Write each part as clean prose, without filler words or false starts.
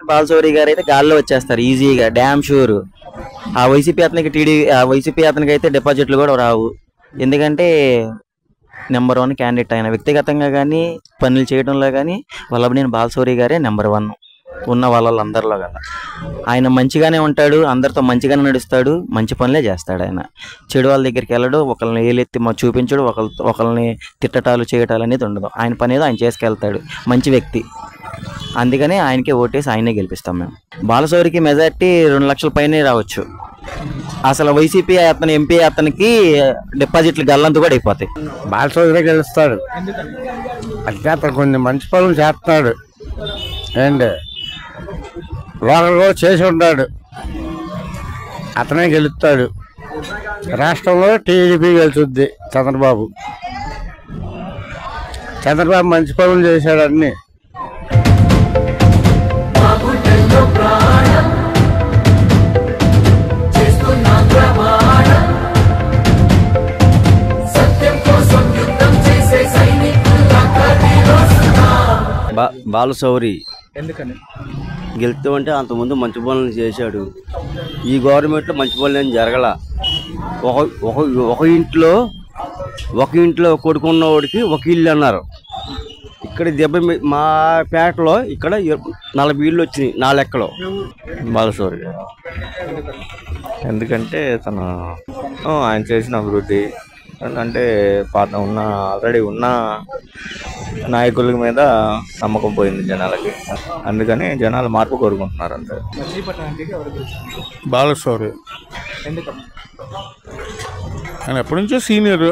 బాలశౌరి గారు అయితే గాల్లో వచ్చేస్తారు ఈజీగా, డ్యామ్ షూర్. ఆ వైసీపీ అతనికి అయితే డిపాజిట్లు కూడా రావు. ఎందుకంటే నెంబర్ 1 క్యాండిడేట్ ఆయన. వ్యక్తిగతంగా కానీ పనులు చేయడంలో కానీ వల్లభనేని బాలశౌరి గారే నెంబర్ 1 ఉన్న వాళ్ళందరిలో కదా. ఆయన మంచిగానే ఉంటాడు, అందరితో మంచిగానే నడుస్తాడు, మంచి పనులే చేస్తాడు. ఆయన చెడు వాళ్ళ దగ్గరికి వెళ్ళడు, ఒకరిని ఏలెత్తి చూపించడు, ఒకరిని తిట్టటాలు చేయటాలు అనేది ఉండదు. ఆయన పని ఏదో ఆయన చేసుకెళ్తాడు, మంచి వ్యక్తి. అందుకనే ఆయనకే ఓటేసి ఆయనే గెలిపిస్తాం మేము. బాలశౌరికి మెజార్టీ 2 లక్షల పైనే రావచ్చు. అసలు వైసీపీ అతను ఎంపీ అతనికి డిపాజిట్లు గల్లంతు కూడా అయిపోతాయి. బాలశౌరి గెలుస్తాడు అంటే అతను కొన్ని మంచి పనులు చేస్తున్నాడు అండ్ లోకల్ కూడా చేసి ఉంటాడు, అతనే గెలుస్తాడు. రాష్ట్రంలో టీడీపీ గెలుచుద్ది. చంద్రబాబు మంచి పనులు చేశాడు అన్ని. బాలశౌరి ఎందుకని గెలుస్తామంటే అంతకుముందు మంచి పనులు చేశాడు. ఈ గవర్నమెంట్లో మంచి పనులు ఏం జరగల. ఒక ఇంట్లో కొడుకున్నవాడికి ఒక ఇల్లు అన్నారు. ఇక్కడ మా పేటలో ఇక్కడ 40 ఇళ్ళు వచ్చినాయి నా లెక్కలో. బాలశౌరి ఎందుకంటే ఆయన చేసిన అభివృద్ధి అంటే ఆల్రెడీ ఉన్న నాయకుల మీద నమ్మకం పోయింది జనాలకి. అందుకని జనాలు మార్పు కోరుకుంటున్నారు అంతే. బాలశౌరి ఆయన ఎప్పటి నుంచో సీనియర్,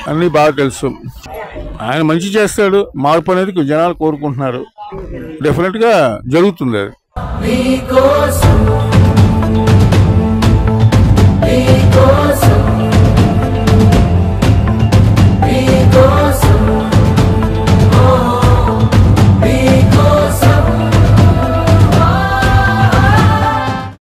అన్నీ బాగా తెలుసు. ఆయన మంచి చేస్తాడు, మార్పు అనేది జనాలు కోరుకుంటున్నారు. డెఫినెట్గా జరుగుతుంది అది.